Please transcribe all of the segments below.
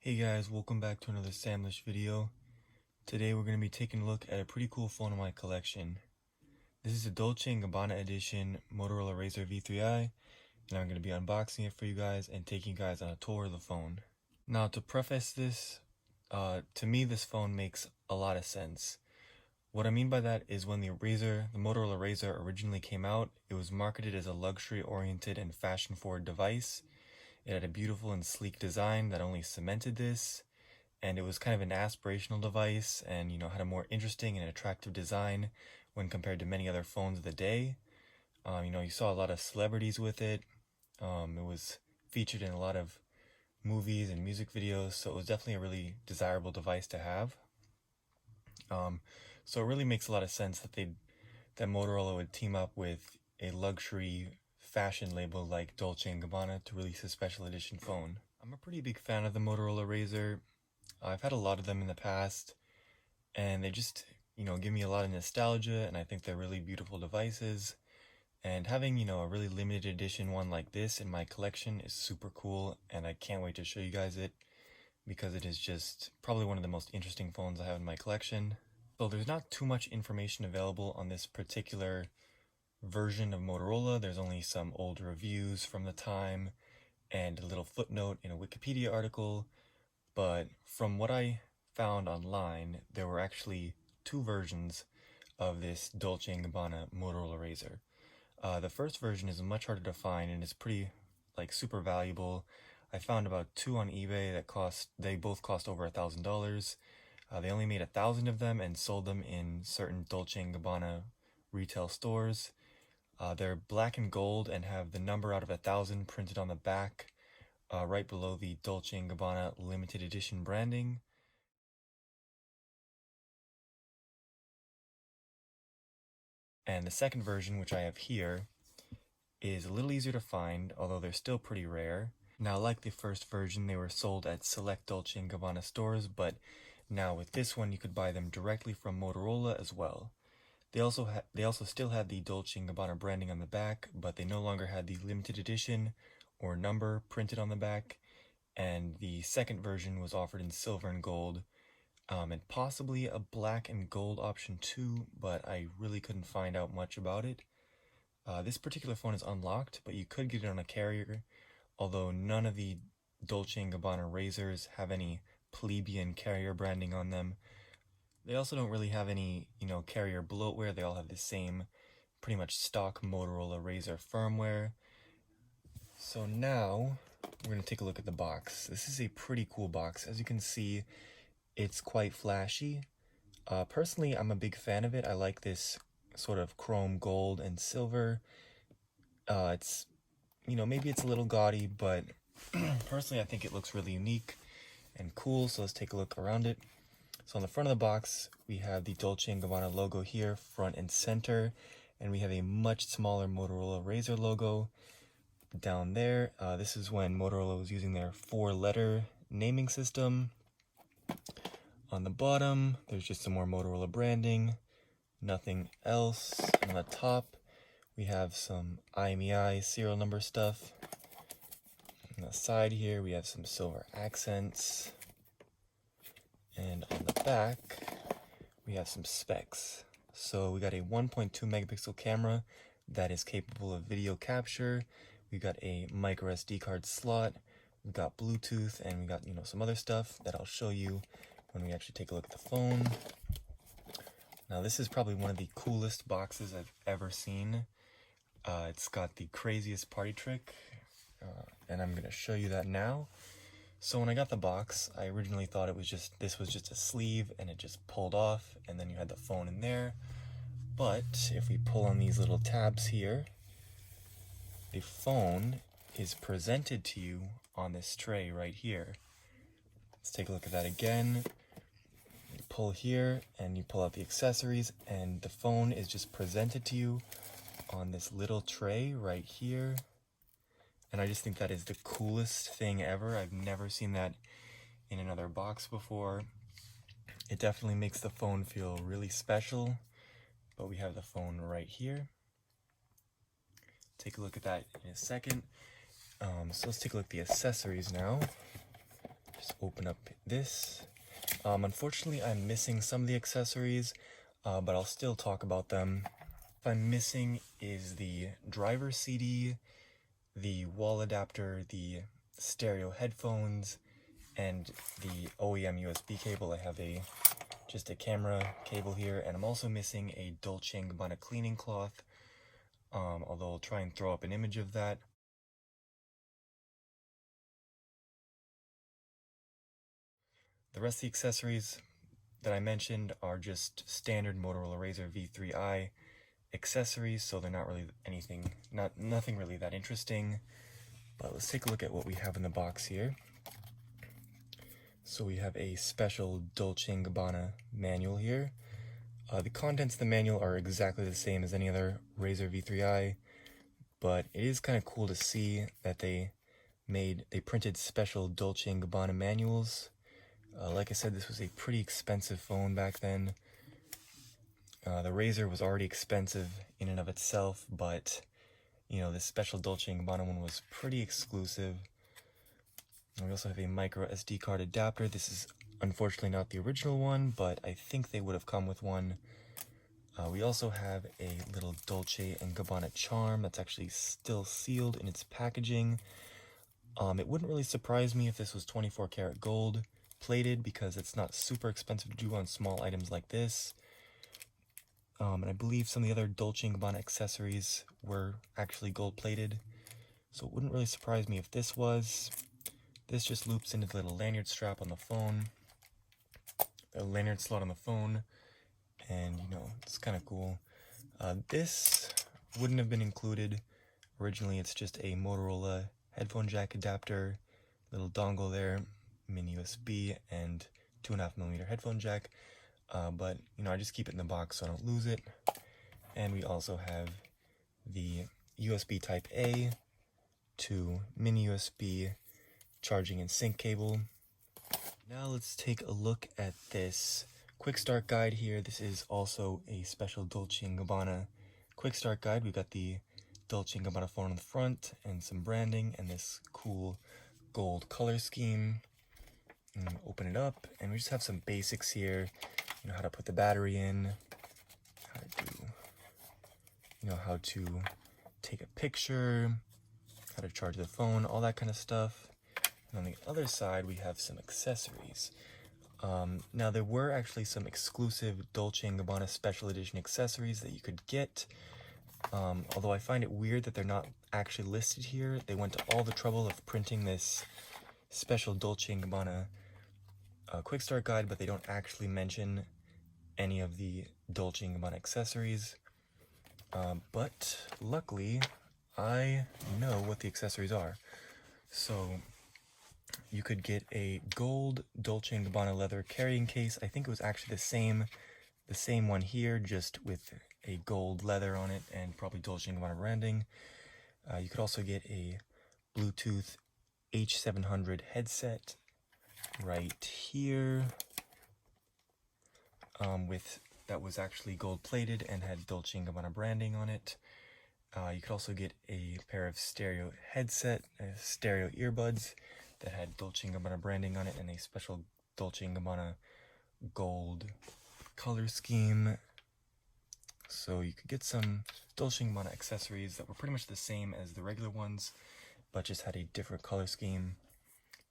Hey guys, welcome back to another Samlish video. Today we're going to be taking a look at a pretty cool phone in my collection. This is a Dolce&Gabbana edition Motorola RAZR V3i, and I'm going to be unboxing it for you guys and taking you guys on a tour of the phone. Now to preface this, to me this phone makes a lot of sense. What I mean by that is when the Motorola RAZR originally came out, it was marketed as a luxury-oriented and fashion-forward device. It had a beautiful and sleek design that only cemented this, and it was kind of an aspirational device and, had a more interesting and attractive design when compared to many other phones of the day. You saw a lot of celebrities with it. It was featured in a lot of movies and music videos, so it was definitely a really desirable device to have. So it really makes a lot of sense that Motorola would team up with a luxury fashion label like Dolce&Gabbana to release a special edition phone. I'm a pretty big fan of the Motorola RAZR. I've had a lot of them in the past, and they just, give me a lot of nostalgia, and I think they're really beautiful devices. And having, a really limited edition one like this in my collection is super cool, and I can't wait to show you guys it, because it is just probably one of the most interesting phones I have in my collection. So there's not too much information available on this particular version of Motorola. There's only some old reviews from the time and a little footnote in a Wikipedia article, but from what I found online, there were actually two versions of this Dolce&Gabbana Motorola RAZR. The first version is much harder to find and is pretty, super valuable. I found about two on eBay they both cost over $1,000. They only made 1,000 of them and sold them in certain Dolce&Gabbana retail stores. They're black and gold and have the number out of 1,000 printed on the back, right below the Dolce&Gabbana limited edition branding. And the second version, which I have here, is a little easier to find, although they're still pretty rare. Now, like the first version, they were sold at select Dolce&Gabbana stores, but now with this one, you could buy them directly from Motorola as well. They also still had the Dolce&Gabbana branding on the back, but they no longer had the limited edition or number printed on the back, and the second version was offered in silver and gold, and possibly a black and gold option too, but I really couldn't find out much about it. This particular phone is unlocked, but you could get it on a carrier, although none of the Dolce&Gabbana RAZRs have any plebeian carrier branding on them. They also don't really have any, carrier bloatware. They all have the same pretty much stock Motorola RAZR firmware. So now we're going to take a look at the box. This is a pretty cool box. As you can see, it's quite flashy. Personally, I'm a big fan of it. I like this sort of chrome gold and silver. It's, maybe it's a little gaudy, but personally I think it looks really unique and cool. So let's take a look around it. So on the front of the box, we have the Dolce&Gabbana logo here, front and center, and we have a much smaller Motorola RAZR logo down there. This is when Motorola was using their 4-letter naming system. On the bottom, there's just some more Motorola branding, nothing else. On the top, we have some IMEI serial number stuff. On the side here, we have some silver accents. And on the back, we have some specs. So we got a 1.2 megapixel camera that is capable of video capture. We got a micro SD card slot. We've got Bluetooth, and we got, some other stuff that I'll show you when we actually take a look at the phone. Now this is probably one of the coolest boxes I've ever seen. It's got the craziest party trick, and I'm gonna show you that now. So when I got the box, I originally thought this was just a sleeve and it just pulled off and then you had the phone in there. But if we pull on these little tabs here, the phone is presented to you on this tray right here. Let's take a look at that again. You pull here and you pull out the accessories, and the phone is just presented to you on this little tray right here. And I just think that is the coolest thing ever. I've never seen that in another box before. It definitely makes the phone feel really special. But we have the phone right here. Take a look at that in a second. So let's take a look at the accessories now. Just open up this. Unfortunately, I'm missing some of the accessories, but I'll still talk about them. What I'm missing is the driver CD, the wall adapter, the stereo headphones, and the OEM USB cable. I have just a camera cable here, and I'm also missing a Dolce&Gabbana cleaning cloth, although I'll try and throw up an image of that. The rest of the accessories that I mentioned are just standard Motorola RAZR V3i accessories, so they're not really nothing really that interesting. But let's take a look at what we have in the box here. So we have a special Dolce&Gabbana manual here. The contents of the manual are exactly the same as any other RAZR V3i, but it is kind of cool to see that they printed special Dolce&Gabbana manuals. Like I said, this was a pretty expensive phone back then. The RAZR was already expensive in and of itself, but you know, this special Dolce&Gabbana one was pretty exclusive. And we also have a micro SD card adapter. This is unfortunately not the original one, but I think they would have come with one. We also have a little Dolce&Gabbana charm that's actually still sealed in its packaging. It wouldn't really surprise me if this was 24 karat gold plated, because it's not super expensive to do on small items like this. And I believe some of the other Dolce&Gabbana accessories were actually gold plated, so it wouldn't really surprise me if this was. This just loops into the little lanyard strap on the phone, the lanyard slot on the phone, and you know, it's kind of cool. This wouldn't have been included originally. It's just a Motorola headphone jack adapter, little dongle there, mini USB, and 2.5mm headphone jack. But you know, I just keep it in the box so I don't lose it. And we also have the USB Type A to mini USB charging and sync cable. Now let's take a look at this quick start guide here. This is also a special Dolce&Gabbana quick start guide. We've got the Dolce&Gabbana phone on the front and some branding and this cool gold color scheme. And open it up, and we just have some basics here. You know, how to put the battery in, how to take a picture, how to charge the phone, all that kind of stuff. And on the other side, we have some accessories. Now, there were actually some exclusive Dolce&Gabbana special edition accessories that you could get. Although I find it weird that they're not actually listed here. They went to all the trouble of printing this special Dolce&Gabbana quick start guide, but they don't actually mention any of the Dolce&Gabbana accessories. But luckily, I know what the accessories are. So you could get a gold Dolce&Gabbana leather carrying case. I think it was actually the same one here, just with a gold leather on it and probably Dolce&Gabbana branding. You could also get a Bluetooth H700 headset right here, that was actually gold plated and had Dolce&Gabbana branding on it. You could also get a pair of stereo earbuds that had Dolce&Gabbana branding on it and a special Dolce&Gabbana gold color scheme. So you could get some Dolce&Gabbana accessories that were pretty much the same as the regular ones, but just had a different color scheme,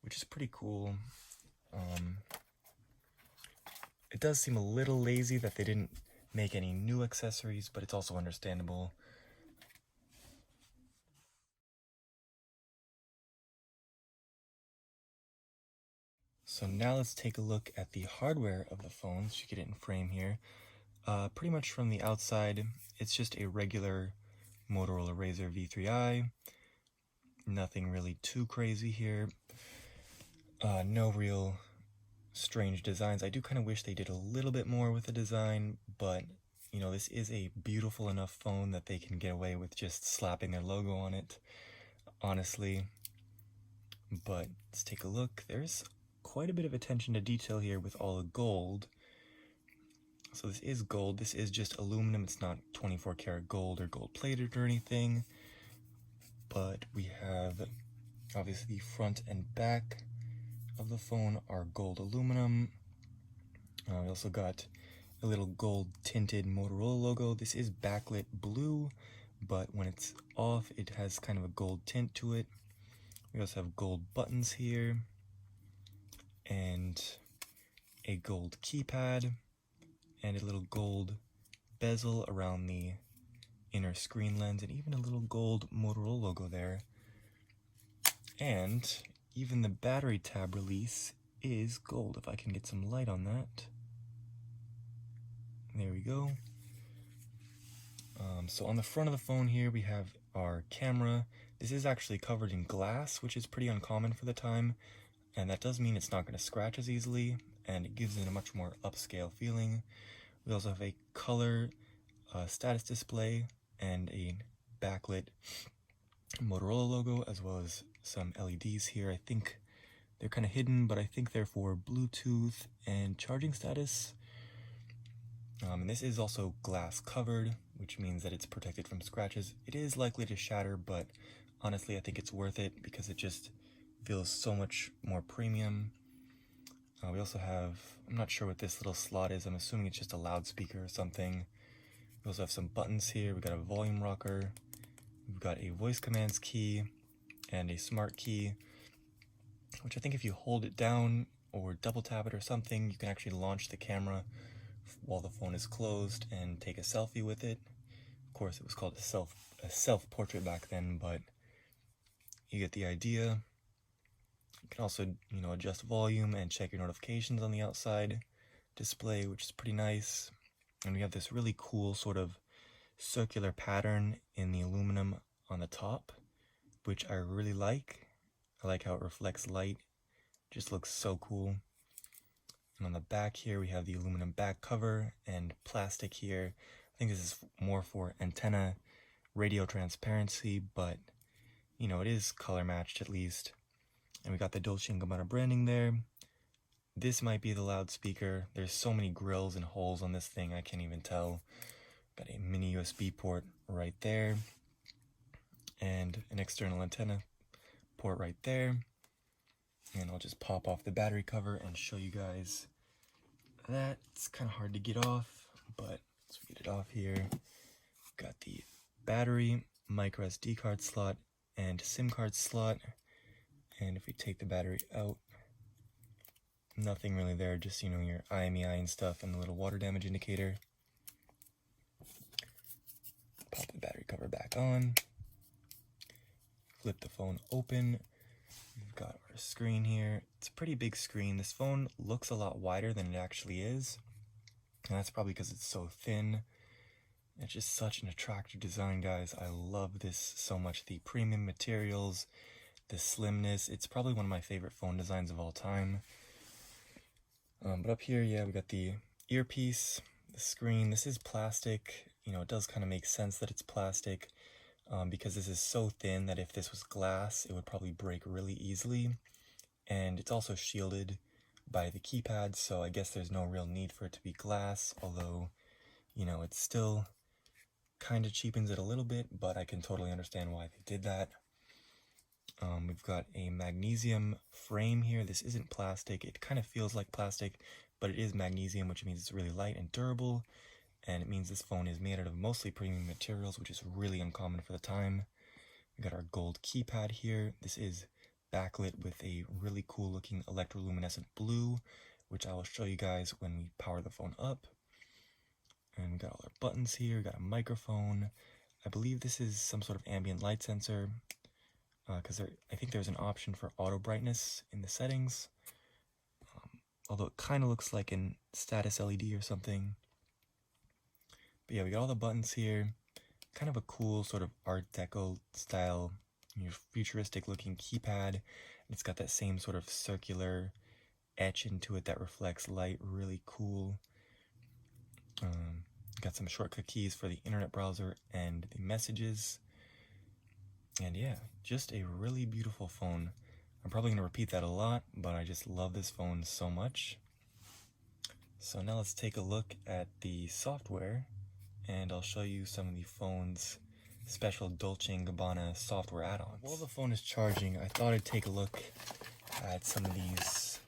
which is pretty cool. It does seem a little lazy that they didn't make any new accessories, but it's also understandable. So now let's take a look at the hardware of the phones. You get it in frame here. Pretty much from the outside, it's just a regular Motorola RAZR V3i. Nothing really too crazy here. No real strange designs. I do kind of wish they did a little bit more with the design, but you know, this is a beautiful enough phone that they can get away with just slapping their logo on it, honestly. But let's take a look. There's quite a bit of attention to detail here with all the gold. So this is gold. This is just aluminum. It's not 24 karat gold or gold plated or anything. But we have obviously the front and back of the phone are gold aluminum. We also got a little gold tinted Motorola logo. This is backlit blue, but when it's off, it has kind of a gold tint to it. We also have gold buttons here, and a gold keypad, and a little gold bezel around the inner screen lens, and even a little gold Motorola logo there. And even the battery tab release is gold, if I can get some light on that. There we go. So on the front of the phone here, we have our camera. This is actually covered in glass, which is pretty uncommon for the time, and that does mean it's not going to scratch as easily, and it gives it a much more upscale feeling. We also have a color status display and a backlit Motorola logo, as well as some LEDs here. I think they're kind of hidden, but I think they're for Bluetooth and charging status. And this is also glass covered, which means that it's protected from scratches. It is likely to shatter, but honestly I think it's worth it because it just feels so much more premium. We also have, I'm not sure what this little slot is, I'm assuming it's just a loudspeaker or something. We also have some buttons here. We've got a volume rocker, we've got a voice commands key, and a smart key, which I think if you hold it down or double tap it or something, you can actually launch the camera while the phone is closed and take a selfie with it. Of course, it was called a self-portrait back then, but you get the idea. You can also, adjust volume and check your notifications on the outside display, which is pretty nice. And we have this really cool sort of circular pattern in the aluminum on the top, which I really like. I like how it reflects light. It just looks so cool. And on the back here, we have the aluminum back cover and plastic here. I think this is more for antenna radio transparency, but, it is color matched at least. And we got the Dolce&Gabbana branding there. This might be the loudspeaker. There's so many grills and holes on this thing, I can't even tell. Got a mini USB port right there, and an external antenna port right there. And I'll just pop off the battery cover and show you guys that. It's kind of hard to get off, but let's get it off here. Got the battery, micro SD card slot, and SIM card slot. And if we take the battery out, nothing really there, just, your IMEI and stuff, and the little water damage indicator. Pop the battery cover back on. Flip the phone open. We've got our screen here. It's a pretty big screen. This phone looks a lot wider than it actually is, and that's probably because it's so thin. It's just such an attractive design, guys. I love this so much. The premium materials, the slimness. It's probably one of my favorite phone designs of all time. But up here, we got the earpiece, the screen. This is plastic. It does kind of make sense that it's plastic. Because this is so thin that if this was glass, it would probably break really easily. And it's also shielded by the keypad, so I guess there's no real need for it to be glass, although, it still kind of cheapens it a little bit, but I can totally understand why they did that. We've got a magnesium frame here. This isn't plastic. It kind of feels like plastic, but it is magnesium, which means it's really light and durable. And it means this phone is made out of mostly premium materials, which is really uncommon for the time. We got our gold keypad here. This is backlit with a really cool looking electroluminescent blue, which I will show you guys when we power the phone up. And we got all our buttons here. We got a microphone. I believe this is some sort of ambient light sensor, because I think there's an option for auto brightness in the settings, although it kind of looks like a status LED or something. But yeah, we got all the buttons here. Kind of a cool sort of Art Deco style, futuristic looking keypad. It's got that same sort of circular etch into it that reflects light. Really cool. Got some shortcut keys for the internet browser and the messages. And yeah, just a really beautiful phone. I'm probably going to repeat that a lot, but I just love this phone so much. So now let's take a look at the software, and I'll show you some of the phone's special Dolce&Gabbana software add-ons. While the phone is charging, I thought I'd take a look at some of these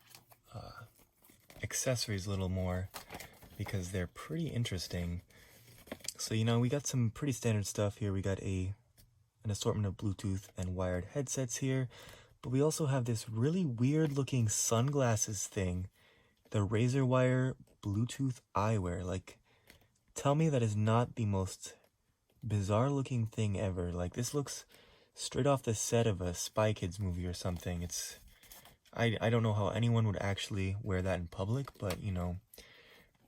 accessories a little more because they're pretty interesting. So, we got some pretty standard stuff here. We got an assortment of Bluetooth and wired headsets here, but we also have this really weird looking sunglasses thing, the RAZR wire Bluetooth eyewear. Like, tell me that is not the most bizarre looking thing ever. Like, this looks straight off the set of a Spy Kids movie or something. I don't know how anyone would actually wear that in public, but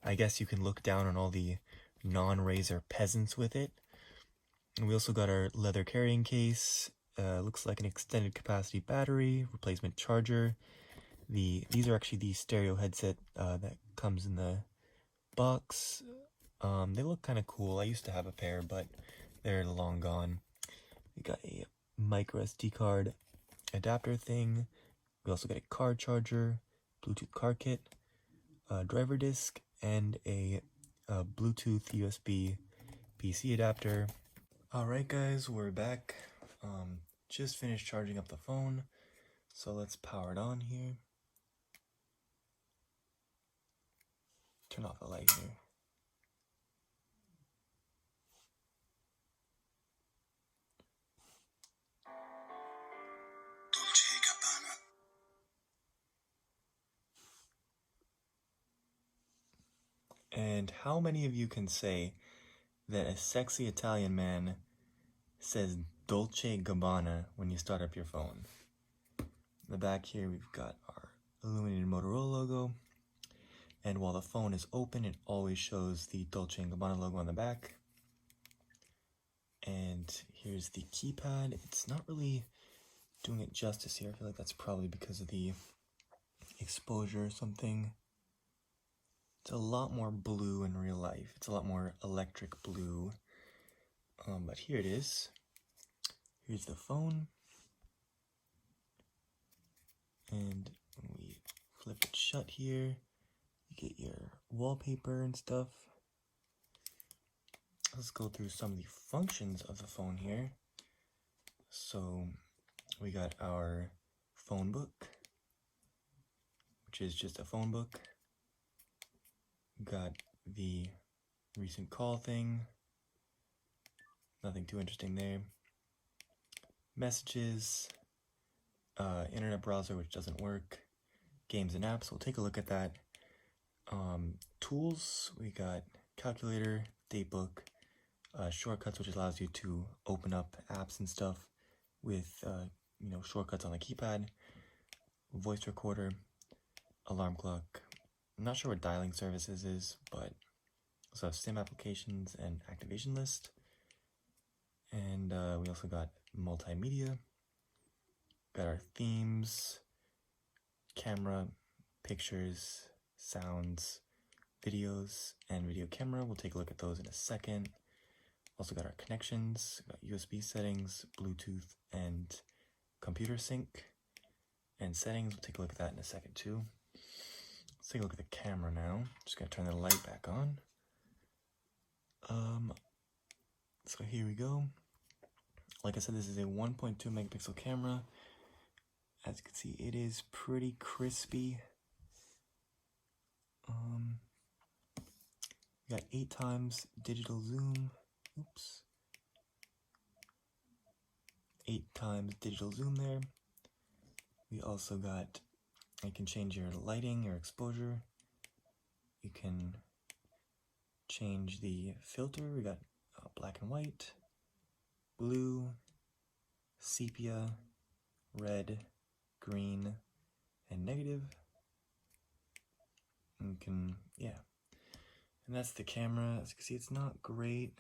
I guess you can look down on all the non-RAZR peasants with it. And we also got our leather carrying case. Looks like an extended capacity battery, replacement charger. These are actually the stereo headset that comes in the box. They look kind of cool. I used to have a pair, but they're long gone. We got a micro SD card adapter thing. We also got a car charger, Bluetooth car kit, a driver disc, and a Bluetooth USB PC adapter. Alright guys, we're back. Just finished charging up the phone, so let's power it on here. Turn off the light here. Dolce&Gabbana. And how many of you can say that a sexy Italian man says Dolce&Gabbana when you start up your phone? In the back here, we've got our illuminated Motorola logo. And while the phone is open, it always shows the Dolce&Gabbana logo on the back. And here's the keypad. It's not really doing it justice here. I feel like that's probably because of the exposure or something. It's a lot more blue in real life. It's a lot more electric blue. But here it is. Here's the phone. And when we flip it shut here, you get your wallpaper and stuff. Let's go through some of the functions of the phone here. So we got our phone book, which is just a phone book. Got the recent call thing. Nothing too interesting there. Messages, internet browser, which doesn't work. Games and apps, we'll take a look at that. Tools, we got calculator, datebook, shortcuts, which allows you to open up apps and stuff with shortcuts on the keypad, voice recorder, alarm clock. I'm not sure what dialing services is, but also have SIM applications and activation list. And we also got multimedia, got our themes, camera, pictures, sounds, videos, and video camera. We'll take a look at those in a second. Also got our connections, got USB settings, Bluetooth, and computer sync. And settings, we'll take a look at that in a second too. Let's take a look at the camera now. Just gonna turn the light back on. So here we go. Like I said, this is a 1.2 megapixel camera. As you can see, it is pretty crispy. We got 8 times digital zoom. Oops. 8 times digital zoom there. We also got, you can change your lighting, your exposure. You can change the filter. We got black and white, blue, sepia, red, green, and negative. And you can, and that's the camera. As you can see, it's not great,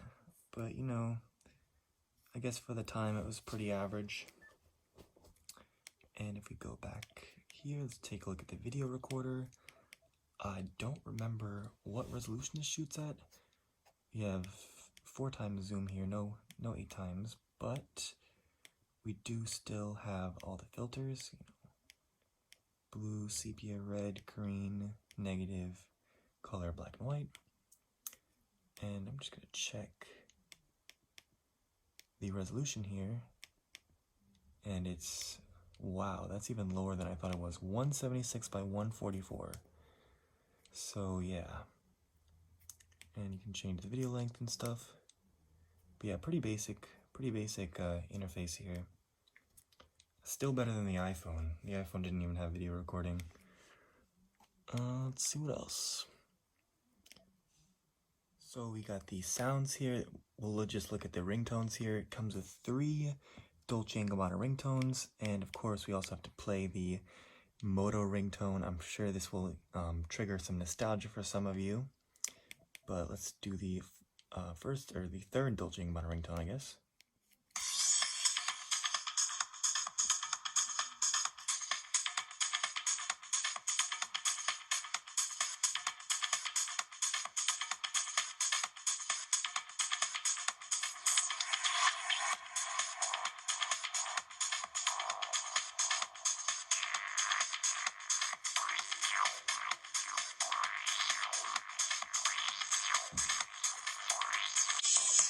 but I guess for the time it was pretty average. And if we go back here, let's take a look at the video recorder. I don't remember what resolution this shoots at. We have 4 times zoom here, no 8 times, but we do still have all the filters, blue, sepia, red, green, negative, color, black and white. And I'm just gonna check the resolution here, and it's, wow, that's even lower than I thought it was, 176 by 144. So yeah, and you can change the video length and stuff. But yeah, pretty basic interface here. Still better than the iPhone. The iPhone didn't even have video recording. Let's see what else. So we got the sounds here. We'll just look at the ringtones here. It comes with 3 Dolce&Gabbana ringtones, and of course we also have to play the Moto ringtone. I'm sure this will trigger some nostalgia for some of you, but let's do the the third Dolce&Gabbana ringtone, I guess.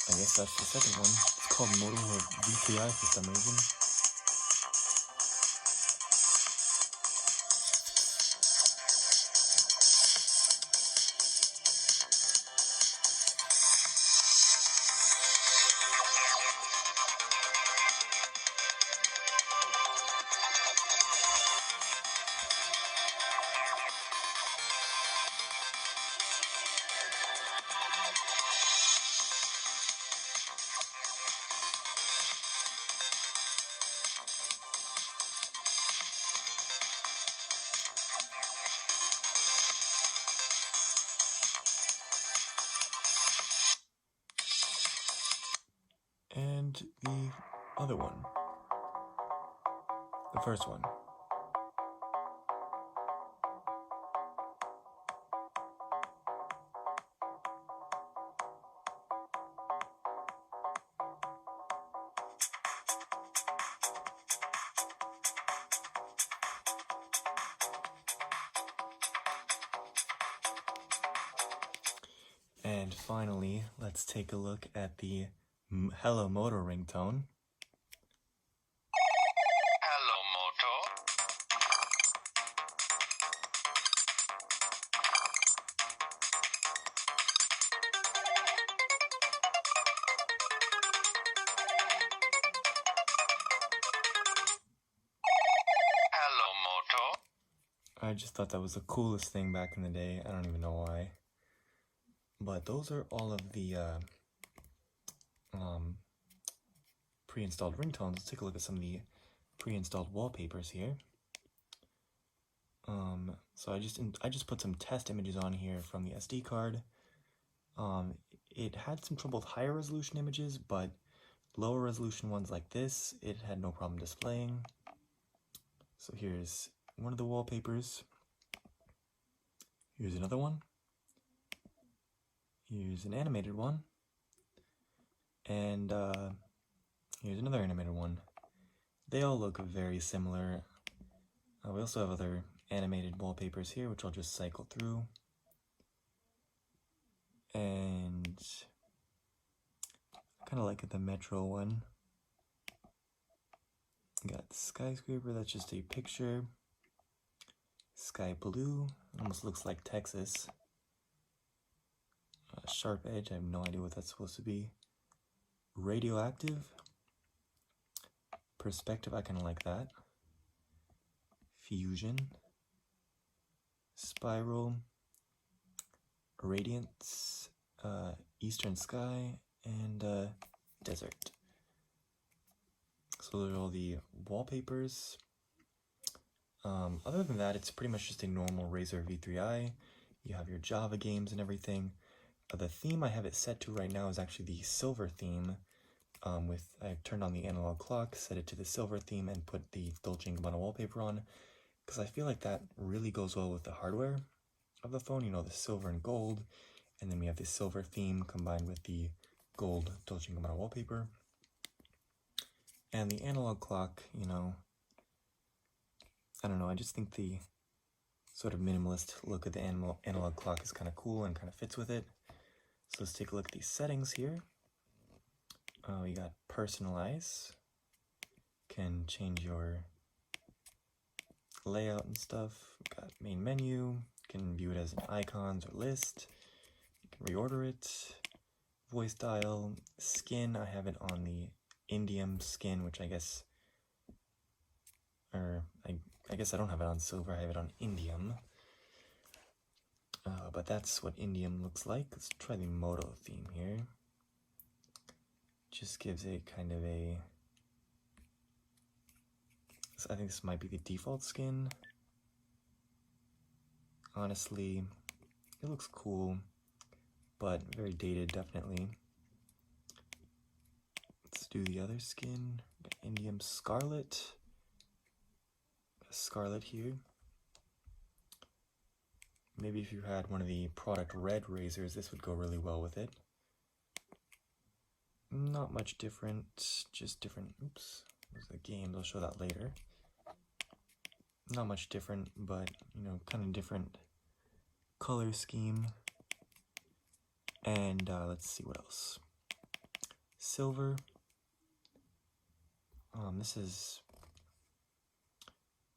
I guess that's the second one. It's called Motorola V3i for some reason. And the other one. The first one. And finally, let's take a look at the Hello Moto ringtone. Hello, Moto. Hello, Moto. I just thought that was the coolest thing back in the day. I don't even know why. But those are all of the pre-installed ringtones. Let's take a look at some of the pre-installed wallpapers here. So I just put some test images on here from the SD card. It had some trouble with higher resolution images, but lower resolution ones like this, it had no problem displaying. So here's one of the wallpapers. Here's another one. Here's an animated one. And here's another animated one. They all look very similar. We also have other animated wallpapers here, which I'll just cycle through. And I kind of like the Metro one. Got the skyscraper, that's just a picture. Sky blue, almost looks like Texas. Sharp edge, I have no idea what that's supposed to be. Radioactive. Perspective, I kind of like that. Fusion. Spiral. Radiance. Eastern sky. And desert. So those are all the wallpapers. Other than that, it's pretty much just a normal RAZR V3i. You have your Java games and everything. The theme I have it set to right now is actually the silver theme. I turned on the analog clock, set it to the silver theme, and put the Dolce&Gabbana wallpaper on, because I feel like that really goes well with the hardware of the phone. You know, the silver and gold, and then we have the silver theme combined with the gold Dolce&Gabbana wallpaper. And the analog clock, you know, I don't know, I just think the sort of minimalist look of the analog clock is kind of cool and kind of fits with it. So let's take a look at these settings here. Oh, you got personalize. Can change your layout and stuff. Got main menu. Can view it as an icons or list. You can reorder it. Voice dial. Skin, I have it on the indium skin, which I guess, or I guess I don't have it on silver, I have it on indium. But that's what indium looks like. Let's try the Moto theme here. Just gives a kind of a, I think this might be the default skin. Honestly, it looks cool, but very dated, definitely. Let's do the other skin. Got indium scarlet. Got scarlet here. Maybe if you had one of the product red razors, this would go really well with it. Not much different, just different. Oops, there's the games, I'll show that later. Not much different, but you know, kind of different color scheme. And let's see what else. Silver. This is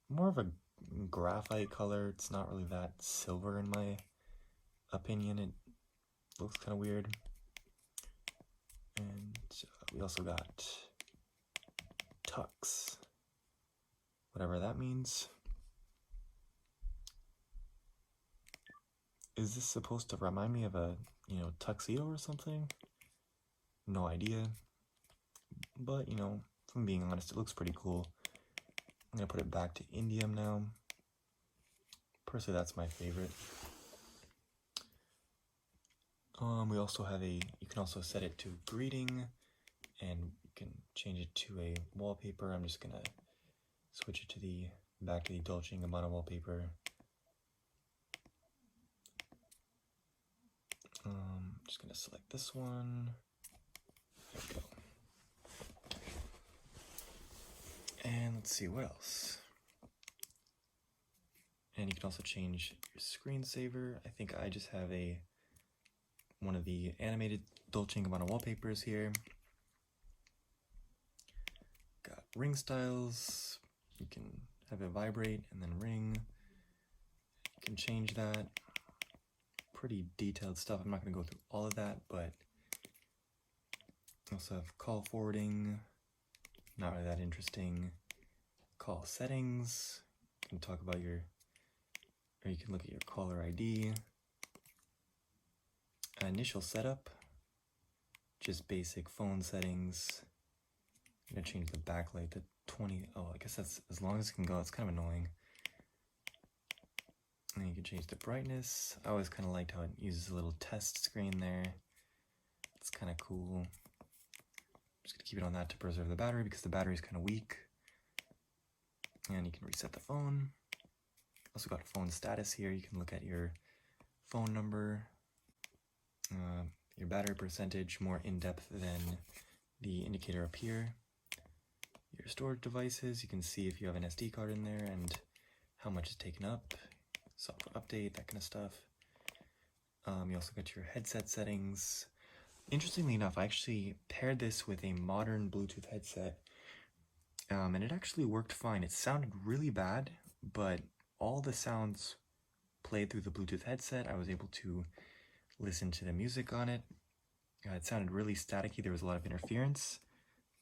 more of a graphite color. It's not really that silver in my opinion. It looks kind of weird. And we also got tux, whatever that means. Is this supposed to remind me of a, you know, tuxedo or something? No idea. But, you know, if I'm being honest, it looks pretty cool. I'm gonna put it back to indium now. Personally, that's my favorite. We also have you can also set it to greeting, and you can change it to a wallpaper. I'm just gonna switch it to back to the Dolce&Gabbana wallpaper. Just gonna select this one. There we go. And let's see what else. And you can also change your screensaver. I think I just have one of the animated Dolce&Gabbana wallpapers here. Got ring styles. You can have it vibrate and then ring. You can change that. Pretty detailed stuff. I'm not going to go through all of that, but also have call forwarding. Not really that interesting. Call settings. You can talk about or you can look at your caller ID. Initial setup, just basic phone settings. I'm gonna change the backlight to 20. Oh, I guess that's as long as it can go. It's kind of annoying. And you can change the brightness. I always kind of liked how it uses a little test screen there. It's kind of cool. I'm just gonna keep it on that to preserve the battery because the battery is kind of weak. And you can reset the phone. Also got phone status here. You can look at your phone number. Your battery percentage more in-depth than the indicator up here. Your storage devices, you can see if you have an SD card in there and how much is taken up, software update, that kind of stuff. You also got your headset settings. Interestingly enough, I actually paired this with a modern Bluetooth headset, and it actually worked fine. It sounded really bad, but all the sounds played through the Bluetooth headset. I was able to listen to the music on it. It sounded really staticky. There was a lot of interference,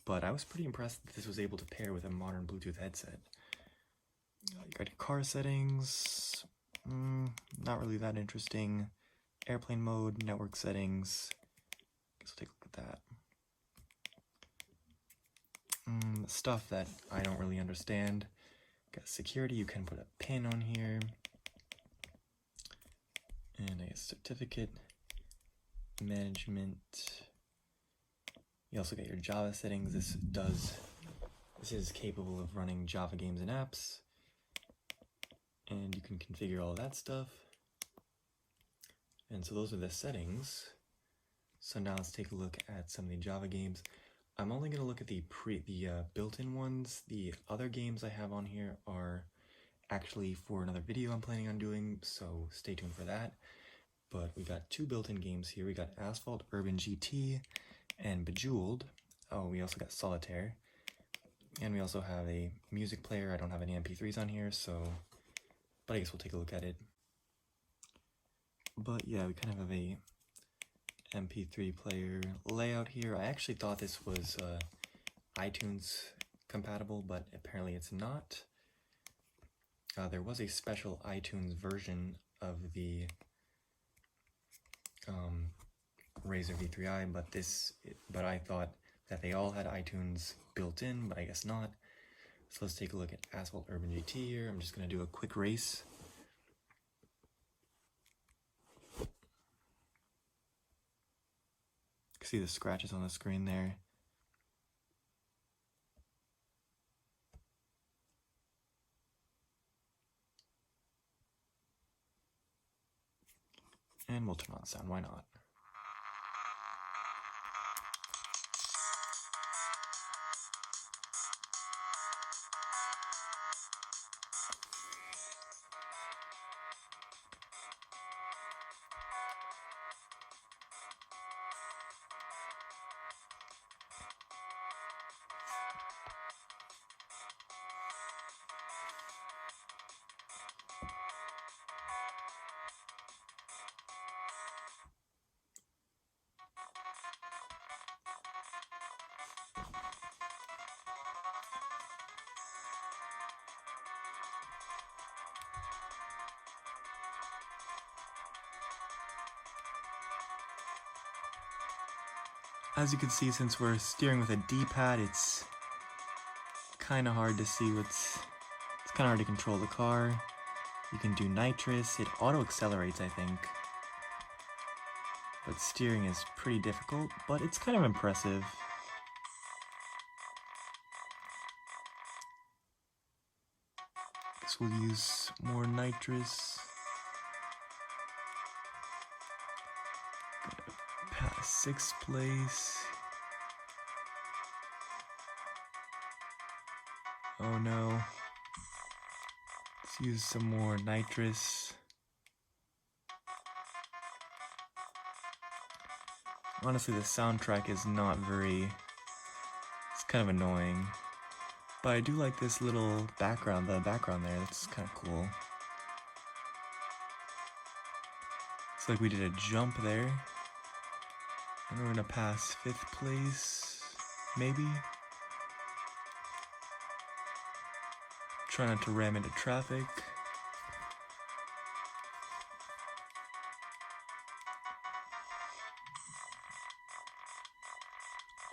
but I was pretty impressed that this was able to pair with a modern Bluetooth headset. You got your car settings. Not really that interesting. Airplane mode, network settings. Guess we'll take a look at that. Stuff that I don't really understand. Got security. You can put a pin on here. And a certificate management. You also get your Java settings. This is capable of running Java games and apps. And you can configure all that stuff. And so those are the settings. So now let's take a look at some of the Java games. I'm only going to look at the built-in ones. The other games I have on here are actually for another video I'm planning on doing, so stay tuned for that. But we got two built-in games here. We got Asphalt Urban GT and Bejeweled. Oh, we also got Solitaire. And we also have a music player. I don't have any MP3s on here, but I guess we'll take a look at it. But yeah, we kind of have a MP3 player layout here. I actually thought this was iTunes compatible, but apparently it's not. There was a special iTunes version of the RAZR V3i, but I thought that they all had iTunes built in, but I guess not. So let's take a look at Asphalt Urban GT here. I'm just going to do a quick race. You can see the scratches on the screen there. And we'll turn on sound, why not? As you can see, since we're steering with a D-pad, it's kind of hard to see it's kind of hard to control the car. You can do nitrous, it auto-accelerates, I think. But steering is pretty difficult, but it's kind of impressive. Guess we'll use more nitrous. Pass 6th place. Oh no. Let's use some more nitrous. Honestly, the soundtrack is not it's kind of annoying. But I do like this little background, the background there, that's kind of cool. It's like we did a jump there. And we're gonna pass 5th place, maybe? Try not to ram into traffic.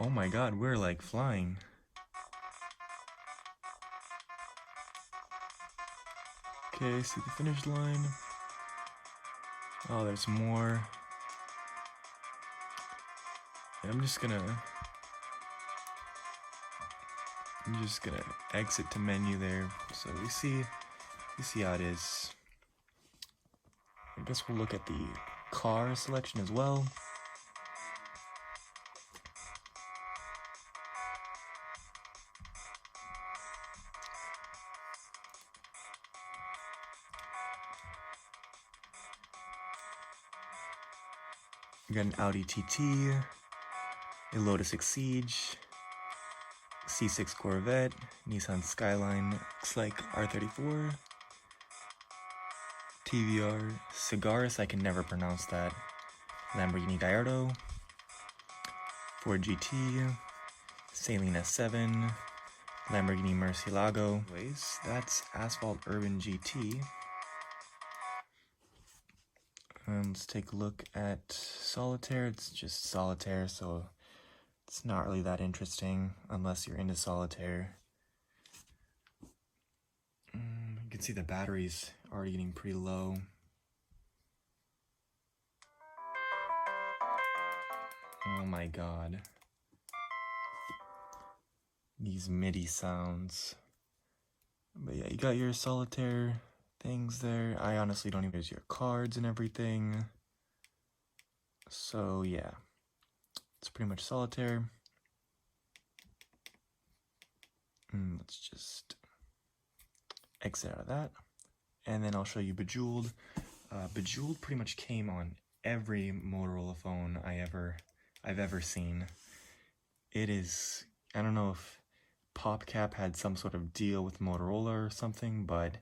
Oh my god, we're like flying. Okay, see the finish line. Oh, there's more. I'm just gonna exit to menu there, so we see how it is. I guess we'll look at the car selection as well. We got an Audi TT, a Lotus Exige, C6 Corvette, Nissan Skyline, looks like R34, TVR, Cigaris, I can never pronounce that, Lamborghini Gallardo, Ford GT, Saleen S7, Lamborghini Murcielago. Anyways, that's Asphalt Urban GT. Let's take a look at Solitaire. It's just Solitaire, so it's not really that interesting unless you're into Solitaire. You can see the battery's already getting pretty low. Oh my god. These MIDI sounds. But yeah, you got your Solitaire things there. I honestly don't even use your cards and everything. So yeah, it's pretty much Solitaire. Let's just exit out of that. And then I'll show you Bejeweled. Bejeweled pretty much came on every Motorola phone I've ever seen. it is, I don't know if PopCap had some sort of deal with Motorola or something, but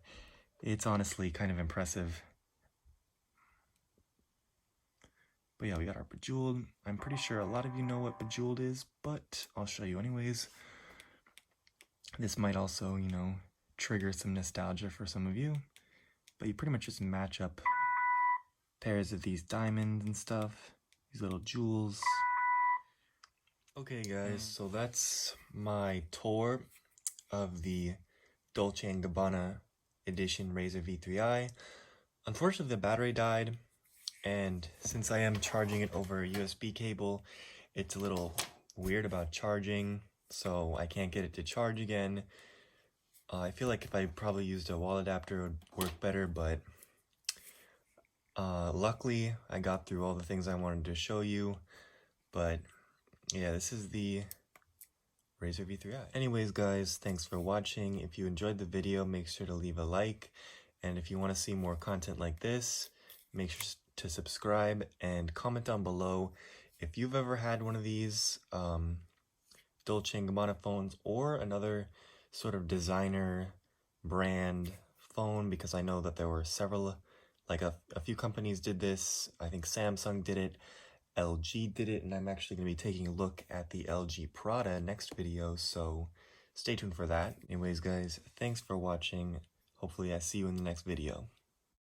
it's honestly kind of impressive. But yeah, we got our Bejeweled. I'm pretty sure a lot of you know what Bejeweled is, but I'll show you anyways. This might also, you know, trigger some nostalgia for some of you, but you pretty much just match up pairs of these diamonds and stuff, these little jewels. Okay guys, so that's my tour of the Dolce & Gabbana edition RAZR V3i. Unfortunately, the battery died, and since I am charging it over a USB cable, it's a little weird about charging, so I can't get it to charge again. I feel like if I probably used a wall adapter, it would work better, but luckily I got through all the things I wanted to show you. But yeah, this is the RAZR V3i. Anyways guys, thanks for watching. If you enjoyed the video, make sure to leave a like, and if you want to see more content like this, make sure to subscribe and comment down below if you've ever had one of these Dolce & Gabbana phones or another sort of designer brand phone, because I know that there were several, like a few companies did this. I think Samsung did it, LG did it, and I'm actually going to be taking a look at the LG Prada next video, so stay tuned for that. Anyways guys, thanks for watching. Hopefully I see you in the next video.